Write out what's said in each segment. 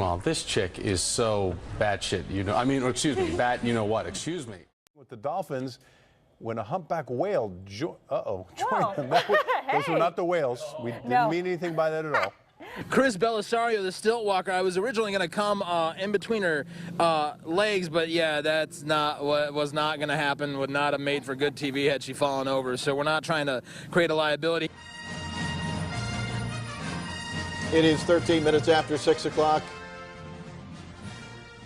Jamal, this chick is so batshit, you know. I mean, excuse me, bat, you know what? Excuse me. With the Dolphins, when a humpback whale joined them. Those were not the whales. We didn't mean anything by that at all. Chris Belisario, the stilt walker, I was originally going to come in between her legs, but yeah, that's not what was not going to happen. Would not have made for good TV had she fallen over. So we're not trying to create a liability. It is 13 minutes after 6 o'clock.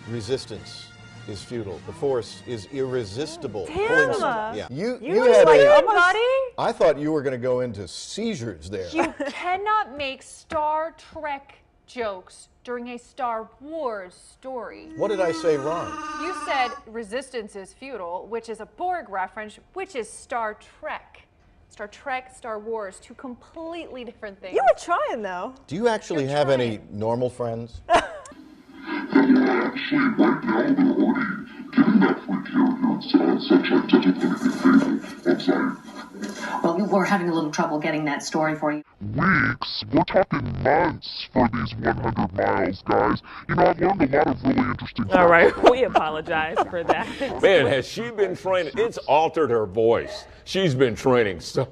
Resistance is futile. The force is irresistible. Yeah. You had buddy? I thought you were going to go into seizures there. You cannot make Star Trek jokes during a Star Wars story. What did I say wrong? You said resistance is futile, which is a Borg reference, which is Star Trek. Star Trek, Star Wars, two completely different things. You were trying, though. Do you actually have any normal friends? Well, we're having a little trouble getting that story for you. Weeks? We're talking months for these 100 miles, guys. You know, I've learned a lot of really interesting stuff. All right, we apologize for that. Man, has she been training? It's altered her voice. She's been training so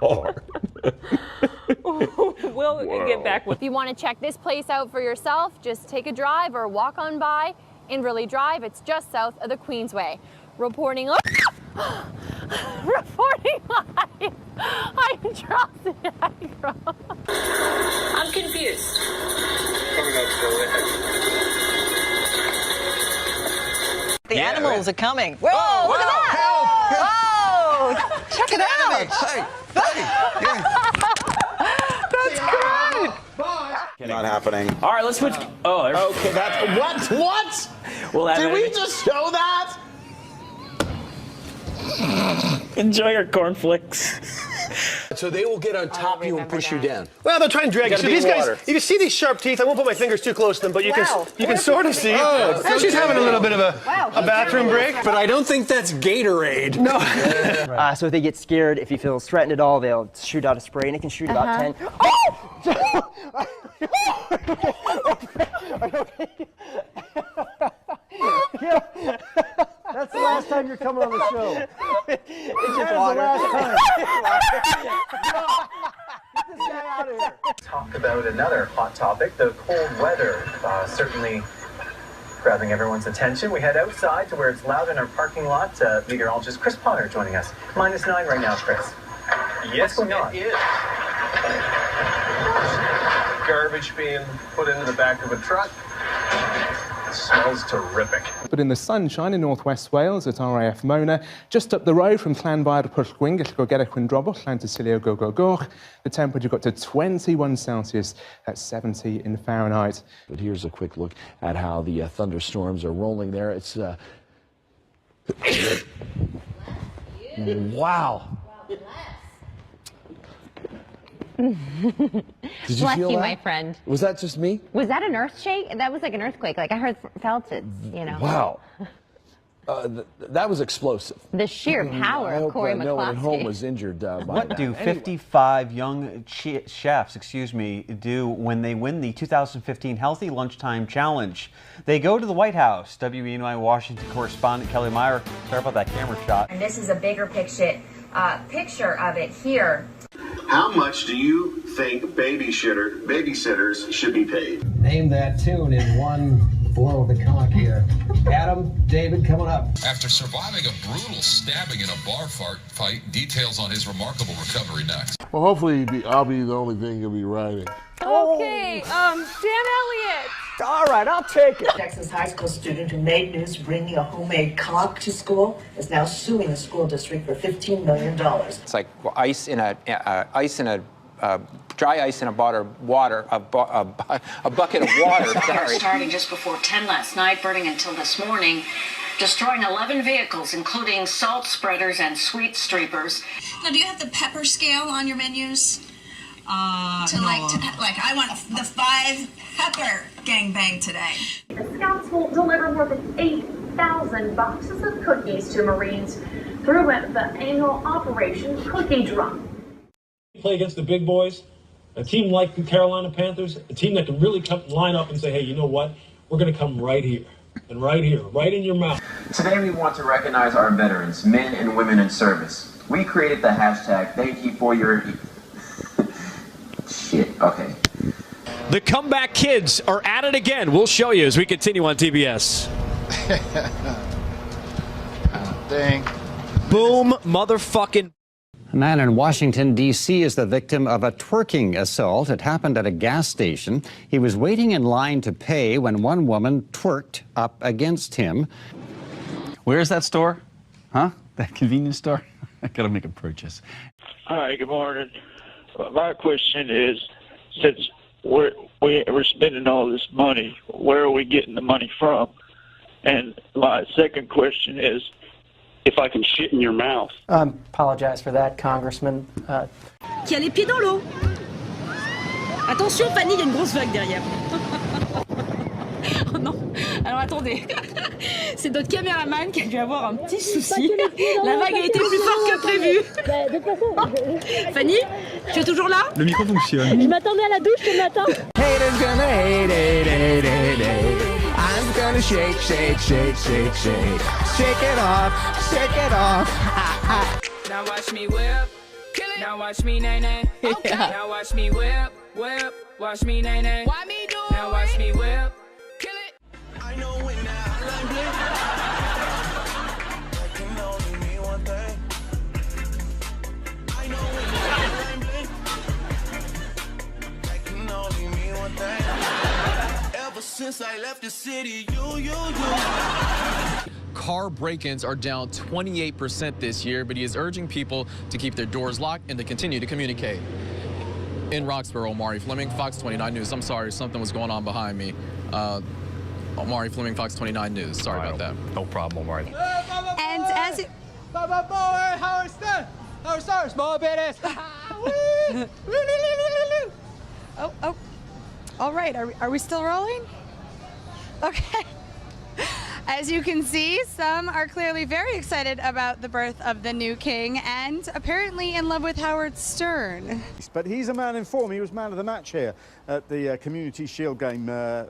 hard. We'll get back with. If you want to check this place out for yourself, just take a drive or walk on by Inverley Drive. It's just south of the Queensway. Reporting live. Reporting live. I'm Charles Niagara. I'm confused. The animals are coming. Whoa, look at that! Help! Whoa! Check it out! That's great! Not happening. All right, let's switch. Oh, okay. That's what? Well, did we just show that? Enjoy your cornflakes. So they will get on top of you and push you down. Well, they'll try and drag you. So these guys, you can see these sharp teeth. I won't put my fingers too close to them, but you can sort of see. Oh, and she's having a little bit of a bathroom break. But I don't think that's Gatorade. No. So if they get scared, if he feels threatened at all, they'll shoot out a spray, and it can shoot about 10. That's the last time you're coming on the show. It's just the last time. Get this guy out of here. Talk about another hot topic, the cold weather. Certainly grabbing everyone's attention. We head outside to where it's loud in our parking lot. Meteorologist Chris Potter joining us. -9 right now, Chris. Yes, what's going on? it is. Garbage being put into the back of a truck. It smells terrific. But in the sunshine in northwest Wales at RAF Mona, just up the road from Llanfair Pwllgwyn, Gellgogera Quindrobwll, Llantysilio Gogogoch, the temperature got to 21 Celsius, that's 70 in Fahrenheit. But here's a quick look at how the thunderstorms are rolling there. It's wow. Did you Bless feel you, that? my friend. Was that just me? Was that an earth shake? That was like an earthquake. Like I felt it, you know. Wow. That was explosive. The sheer power of Corey No one at home McCloskey. was injured by What that. do 55 young chefs, do when they win the 2015 Healthy Lunchtime Challenge? They go to the White House. WENY Washington correspondent Kelly Meyer. Sorry about that camera shot. And this is a bigger picture of it here. How much do you think babysitters should be paid? Name that tune in one blow of the conch here. Adam, David, coming up. After surviving a brutal stabbing in a bar fight, details on his remarkable recovery next. Well, hopefully I'll be the only thing you'll be writing. Okay, Dan Elliott. All right, I'll take it. Texas high school student who made news bringing a homemade conch to school is now suing the school district for $15 million. It's like ice in a dry ice in a bucket of water. Sorry. Starting just before 10 last night, burning until this morning, destroying 11 vehicles, including salt spreaders and sweet streepers. Now, do you have the pepper scale on your menus? No. I want the 5 pepper gangbang today. The Scouts will deliver more than 8,000 boxes of cookies to Marines through the annual Operation Cookie Drop. Play against the big boys. A team like the Carolina Panthers, a team that can really line up and say, hey, you know what? We're going to come right here, and right here, right in your mouth. Today we want to recognize our veterans, men and women in service. We created the hashtag, thank you for your... Shit, okay. The comeback kids are at it again. We'll show you as we continue on TBS. Dang. Boom, motherfucking. A man in Washington, D.C. is the victim of a twerking assault. It happened at a gas station. He was waiting in line to pay when one woman twerked up against him. Where is that store? Huh? That convenience store? I gotta make a purchase. Hi, good morning. My question is, since we're spending all this money, where are we getting the money from? And my second question is, if I can shit in your mouth. Apologize for that, Congressman. Qui a les pieds dans l'eau. Attention, Fanny, il y a une grosse vague derrière. Oh non. Alors attendez. C'est notre caméraman qui a dû avoir un petit souci. La vague a été plus forte que prévu. Fanny, tu es toujours là? Le micro fonctionne. Je m'attendais à la douche ce matin. Haters gonna hate. I'm gonna shake, shake, shake, shake, shake. Shake it off, shake it off. Now watch me whip. Now watch me nay nay. Okay. Now watch me whip, whip. Watch me nay nay. Why me do it? Now watch me whip. Kill it. I know when since I left the city, you. Car break-ins are down 28% this year, but he is urging people to keep their doors locked and to continue to communicate. In Roxborough, Omari Fleming, Fox 29 News. I'm sorry, something was going on behind me. Omari Fleming, Fox 29 News. Sorry about that. No problem, Omari. And as it... Howard Stern, small badass. Oh. All right, are we still rolling? Okay. As you can see, some are clearly very excited about the birth of the new king and apparently in love with Howard Stern. But he's a man in form. He was man of the match here at the Community Shield game. Now,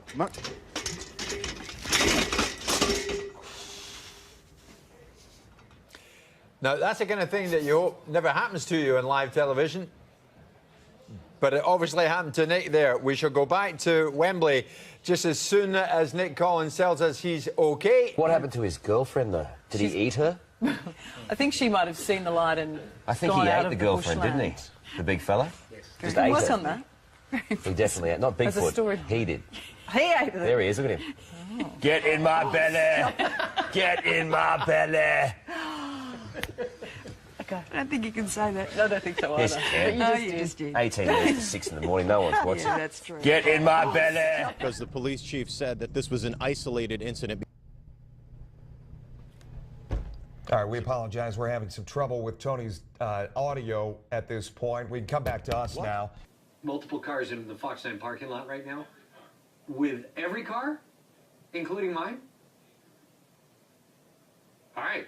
that's the kind of thing that you hope never happens to you in live television. But it obviously happened to Nick there. We shall go back to Wembley just as soon as Nick Collins tells us he's okay. What happened to his girlfriend, though? Did he eat her? I think she might have seen the light and I think he ate the girlfriend, didn't he? The big fella? Yes. Just He ate was her. on that. He definitely ate. Not As a Bigfoot. story. He did. He ate it. There he is. Look at him. Oh. Get in my belly. Get in my belly. Okay. I don't think you can say that. No, I don't think so Yes, either. you But can. you just did. 18 minutes to 6 in the morning. No one's watching. Yeah, that's true. Get in my belly. Because the police chief said that this was an isolated incident. All right, we apologize. We're having some trouble with Tony's audio at this point. We can come back to us now. Multiple cars in the Fox 9 parking lot right now? With every car? Including mine? All right,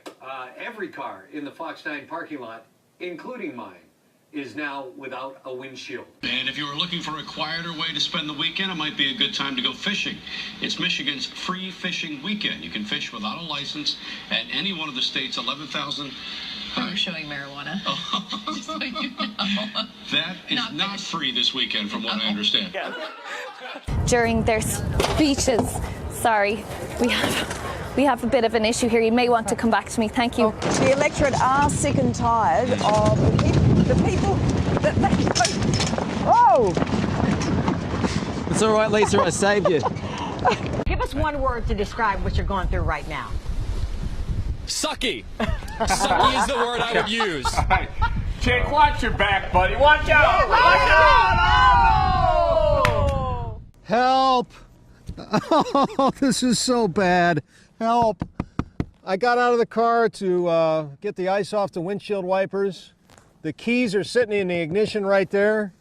every car in the Fox 9 parking lot, including mine, is now without a windshield. And if you were looking for a quieter way to spend the weekend, it might be a good time to go fishing. It's Michigan's free fishing weekend. You can fish without a license at any one of the state's 11,000... You're showing marijuana. Just so you know. That is not free this weekend, from what I understand. During their speeches, sorry, we have a bit of an issue here. You may want to come back to me. Thank you. The electorate are sick and tired of the people that oh! It's all right, Lisa. I saved you. Give us one word to describe what you're going through right now. Sucky. Sucky is the word I would use. All right. Jake, watch your back, buddy. Watch out! Watch out! Help! Oh, this is so bad. Help! I got out of the car to get the ice off the windshield wipers. The keys are sitting in the ignition right there,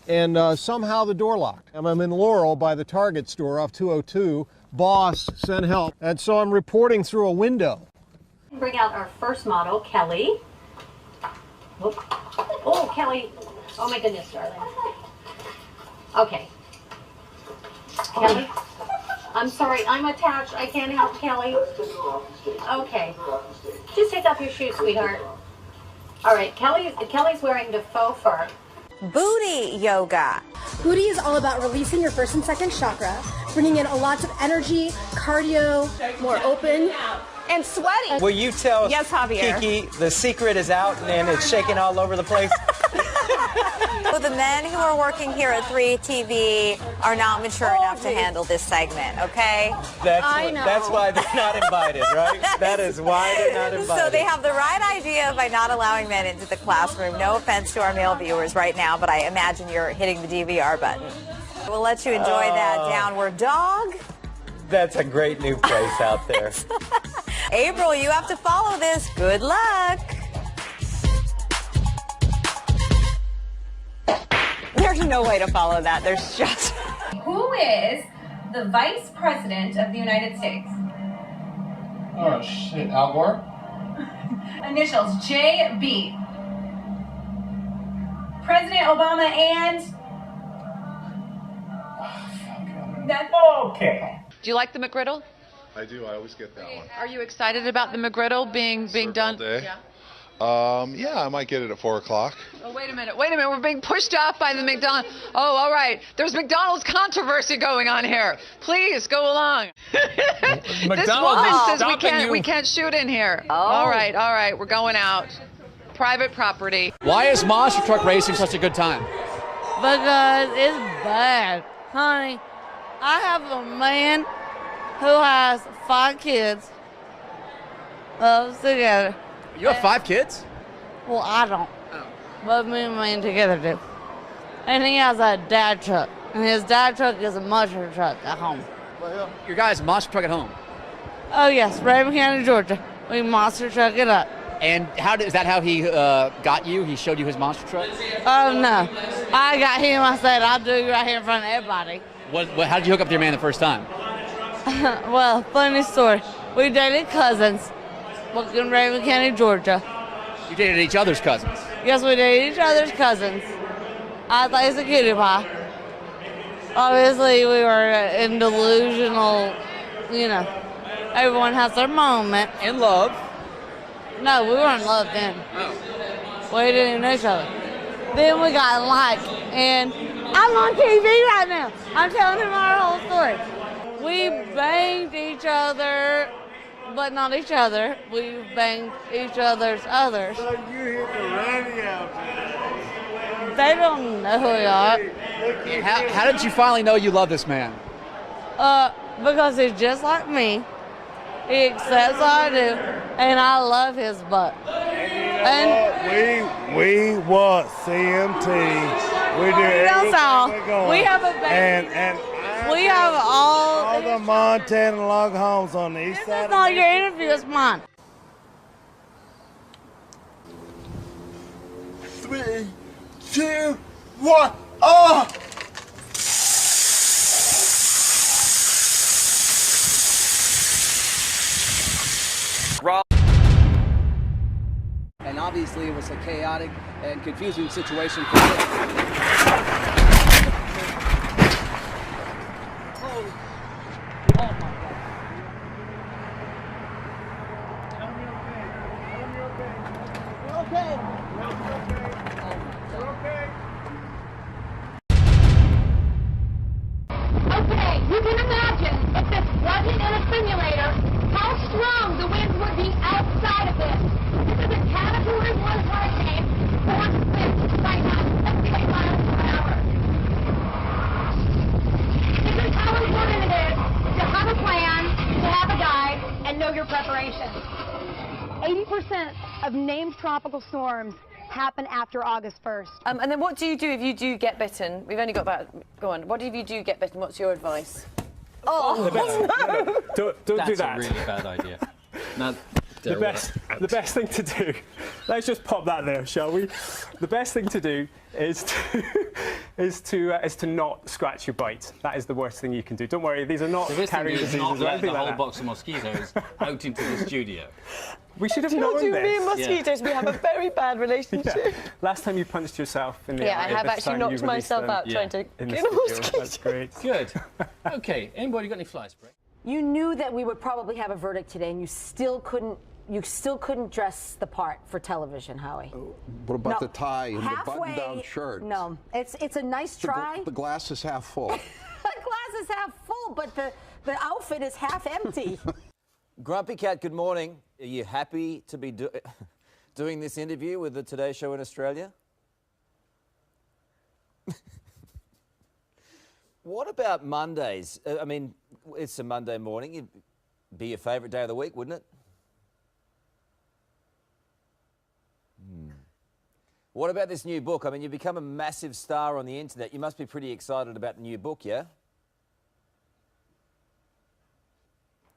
and somehow the door locked. I'm in Laurel by the Target store off 202. Boss, send help. And so I'm reporting through a window. Bring out our first model, Kelly. Oh, Kelly. Oh my goodness, darling. Okay. Kelly? I'm sorry, I'm attached. I can't help Kelly. Okay. Just take off your shoes, sweetheart. All right, Kelly's wearing the faux fur. Booty yoga. Booty is all about releasing your first and second chakra, bringing in a lot of energy, cardio, more open. And sweaty. Will you tell Yes, Javier. Kiki the secret is out and it's shaking all over the place? So the men who are working here at 3TV are not mature enough to handle this segment, okay? That's why they're not invited, right? That is why they're not invited. So they have the right idea by not allowing men into the classroom. No offense to our male viewers right now, but I imagine you're hitting the DVR button. We'll let you enjoy that downward dog. That's a great new place out there. April, you have to follow this. Good luck. There's no way to follow that. There's just... Who is the Vice President of the United States? Oh, shit. Al Gore? Initials JB. President Obama and... That's okay. Do you like the McGriddle? I do. I always get that one. Are you excited about the McGriddle being done? All day. Yeah. Yeah, I might get it at 4 o'clock. Oh, wait a minute. We're being pushed off by the McDonald's. Oh, all right. There's McDonald's controversy going on here. Please go along. This woman says we can't shoot in here. Oh. All right. We're going out. Private property. Why is monster truck racing such a good time? Because it's bad. Honey, I have a man who has 5 kids. Loves together. You have 5 kids? Well, I don't. But me and man together do. And he has a dad truck. And his dad truck is a monster truck at home. Your guy's monster truck at home. Oh, yes. Raven County, Georgia. We monster truck it up. And is that how he got you? He showed you his monster truck? Oh, no. I got him. I said, I'll do you right here in front of everybody. How did you hook up with your man the first time? Well, funny story. We dated cousins. In Raven County, Georgia. You dated each other's cousins? Yes, we dated each other's cousins. I thought he was a cutie pie. Obviously, we were in delusional, everyone has their moment. In love? No, we weren't in love then. Oh. We didn't even know each other. Then we got like, and I'm on TV right now. I'm telling him our whole story. We banged each other, but not each other. We banged each other's others. So you hit the radio today. They don't know who we are. And how did you finally know you love this man? Because he's just like me. He accepts what I do, and I love his butt. And we what CMT. We do everything we're going. We have a baby. And we have all the Montana log homes on the east side. This is not your interview, it's mine. 3, 2, 1. Oh! And obviously it was a chaotic and confusing situation for him. Okay, you can imagine if this wasn't in a simulator, how strong the winds would be outside of this. This is a Category 1 hurricane, force winds right now, 70 miles per hour. This is how important it is to have a plan, to have a guide, and know your preparation. 80% of named tropical storms happen after August 1st. And then what do you do if you do get bitten? We've only got about, go on. What if you do get bitten? What's your advice? Don't do that. That's a really bad idea. Now, there. The best thing to do, let's just pop that there, shall we? The best thing to do is to not scratch your bite. That is the worst thing you can do. Don't worry, these are not carrying diseases not or let anything the like whole that. box of mosquitoes out into the studio. We should have known you, this. me and mosquitoes, we have a very bad relationship. Yeah. Last time you punched yourself in the eye. I have this actually time knocked you myself released out trying to in the kill a studio. mosquito. That's great. Good. Okay, anybody got any fly spray? You knew that we would probably have a verdict today, and you still couldn't dress the part for television, Howie. What about No, the tie and halfway, the button-down shirt? No, it's a nice try. The glass is half full. The glass is half full, but the outfit is half empty. Grumpy Cat, good morning. Are you happy to be doing this interview with the Today Show in Australia? What about Mondays? I mean, it's a Monday morning. It'd be your favourite day of the week, wouldn't it? What about this new book? I mean, you've become a massive star on the internet. You must be pretty excited about the new book, yeah?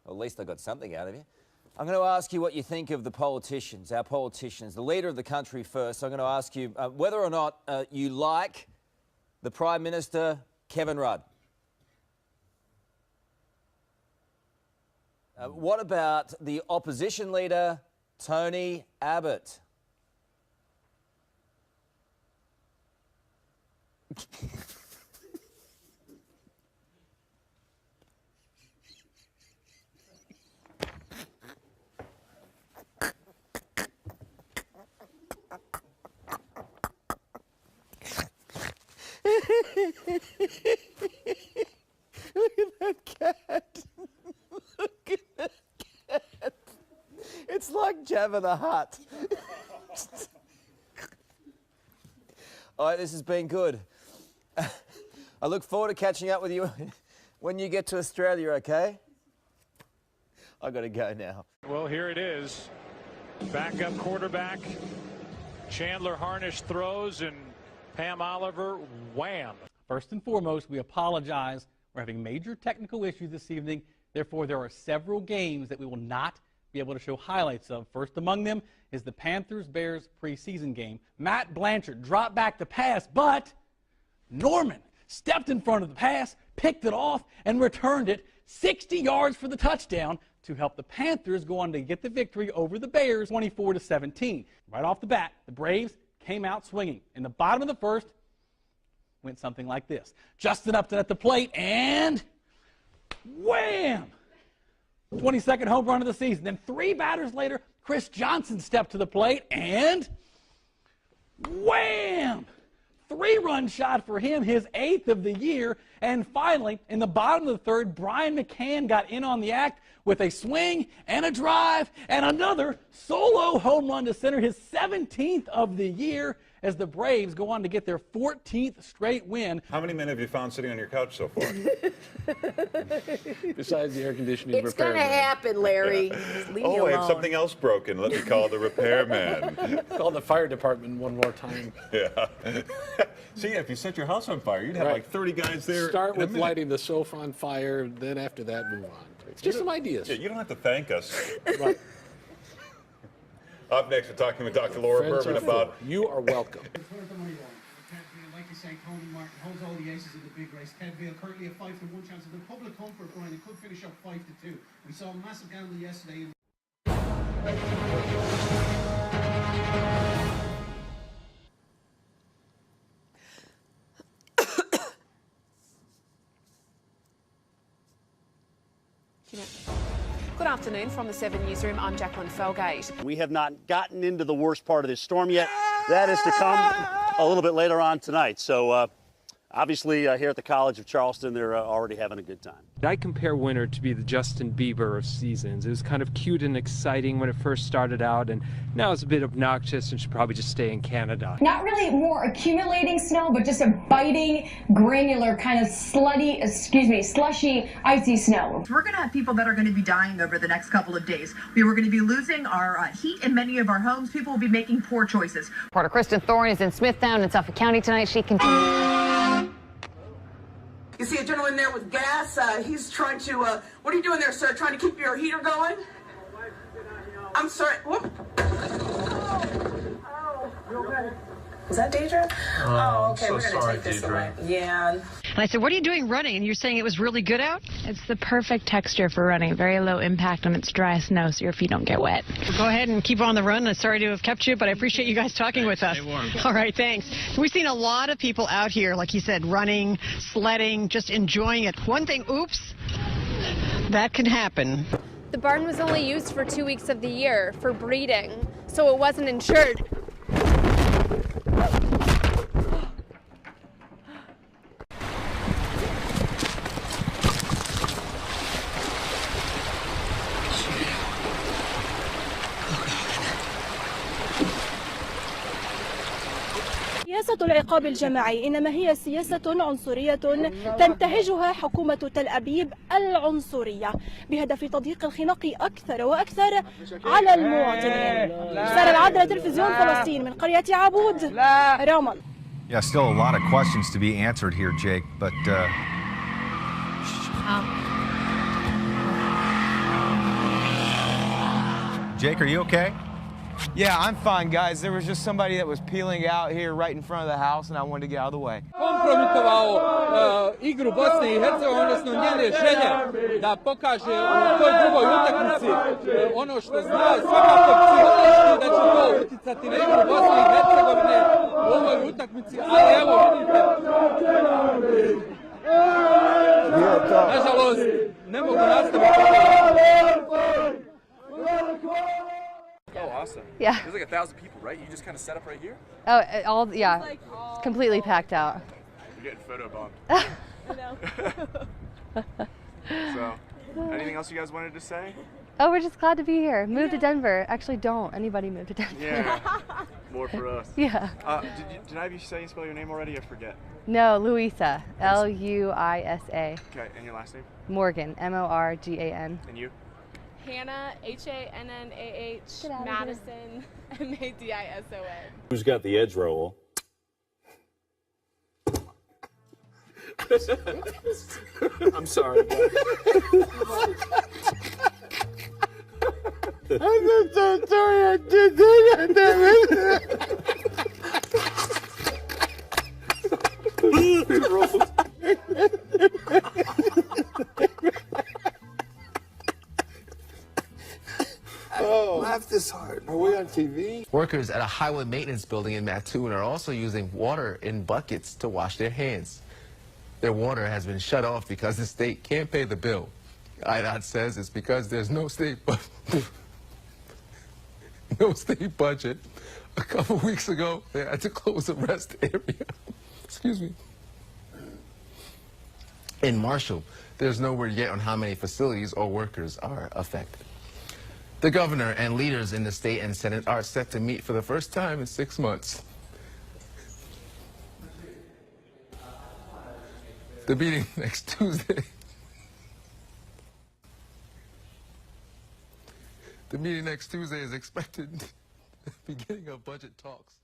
Well, at least I got something out of you. I'm going to ask you what you think of the politicians, our politicians, the leader of the country first. I'm going to ask you whether or not you like the Prime Minister, Kevin Rudd. What about the opposition leader, Tony Abbott? Look at that cat. Look at that cat. It's like Jabba the Hutt. All right, this has been good. I look forward to catching up with you when you get to Australia, okay? I got to go now. Well, here it is. Backup quarterback. Chandler Harnish throws, and Pam Oliver, wham. First and foremost, we apologize. We're having major technical issues this evening. Therefore, there are several games that we will not be able to show highlights of. First among them is the Panthers-Bears preseason game. Matt Blanchard dropped back the pass, but Norman stepped in front of the pass, picked it off, and returned it 60 yards for the touchdown to help the Panthers go on to get the victory over the Bears 24-17. Right off the bat, the Braves came out swinging. In the bottom of the first, went something like this. Justin Upton at the plate, and wham! 22nd home run of the season. Then 3 batters later, Chris Johnson stepped to the plate, and wham! 3-run shot for him, his 8th of the year. And finally, in the bottom of the third, Brian McCann got in on the act with a swing and a drive and another solo home run to center, his 17th of the year, as the Braves go on to get their 14th straight win. How many men have you found sitting on your couch so far? Besides the air conditioning It's going to happen, Larry. Leave me Oh, I alone. have something else broken. Let me call the repairman. Call the fire department one more time. Yeah. See, if you set your house on fire, you'd have like 30 guys there. Start in a with minute. lighting the sofa on fire, then after that, move on. It's just some ideas. Yeah, you don't have to thank us. Right. Up next, we're talking with Dr. Laura Berman about... You are welcome. Like I say, Tony Martin holds all the aces in the big race. Ted Vale currently a 5-1 chance of the public comfort, Brian. It could finish up 5-2. We saw a massive gamble yesterday. Good afternoon from the 7 Newsroom. I'm Jacqueline Felgate. We have not gotten into the worst part of this storm yet. That is to come a little bit later on tonight. So obviously here at the College of Charleston, they're already having a good time. I compare winter to be the Justin Bieber of seasons. It was kind of cute and exciting when it first started out, and now it's a bit obnoxious and should probably just stay in Canada. Not really more accumulating snow, but just a biting, granular, kind of slushy, icy snow. We're going to have people that are going to be dying over the next couple of days. We were going to be losing our heat in many of our homes. People will be making poor choices. Reporter Kristen Thorne is in Smithtown in Suffolk County tonight. She continues. You see a gentleman there with gas. He's trying to, what are you doing there, sir? Trying to keep your heater going? I'm sorry. Whoop. Is that Deidre? Oh, okay. so We're gonna sorry, take this Deidre. away. Yeah. And I said, what are you doing running? And you're saying it was really good out? It's the perfect texture for running. Very low impact on its dry snow, so your feet don't get wet. Go ahead and keep on the run. I'm sorry to have kept you, but I appreciate you guys talking with us. All right, thanks. We've seen a lot of people out here, like you said, running, sledding, just enjoying it. One thing, oops, that can happen. The barn was only used for 2 weeks of the year for breeding, so it wasn't insured. سياسة العقاب الجماعي إنما هي سياسة عنصرية تنتهجها حكومة تل أبيب العنصرية بهدف تضييق الخناق أكثر وأكثر على المواطنين. سارة العدل تلفزيون فلسطين من قرية عبود رام. Yeah, still a lot of questions to be answered here, Jake, but Jake, are you okay? Yeah, I'm fine, guys. There was just somebody that was peeling out here right in front of the house, and I wanted to get out of the way. Kompromitovao igru Bosne i Hercegovine, odnosno njene želje da pokaže u toj drugoj utakmici ono što zna, svakako psihološki da će to uticati na igru Bosne i Hercegovine u ovoj utakmici, ali evo vidite. Nažalost, ne mogu nastaviti. Oh, awesome. Yeah. There's like 1,000 people, right? You just kind of set up right here? Oh, yeah, completely packed out. You're getting photo bombed. So, anything else you guys wanted to say? Oh, we're just glad to be here. Move to Denver. Actually, don't anybody move to Denver. Yeah, more for us. Yeah. Did I have you say and spell your name already? I forget. No, Luisa. Luisa. Okay, and your last name? Morgan. Morgan. And you? Hannah, Hannah, Madison, Madison. Who's got the edge roll? I'm sorry. I'm so sorry I did that. Oh, laugh this hard. Are we on TV? Workers at a highway maintenance building in Mattoon are also using water in buckets to wash their hands. Their water has been shut off because the state can't pay the bill. IDOT says it's because there's no state budget. A couple weeks ago, they had to close the rest area. Excuse me. In Marshall, there's no word yet on how many facilities or workers are affected. The governor and leaders in the state and Senate are set to meet for the first time in 6 months. The meeting next Tuesday. The meeting next Tuesday is expected beginning of budget talks.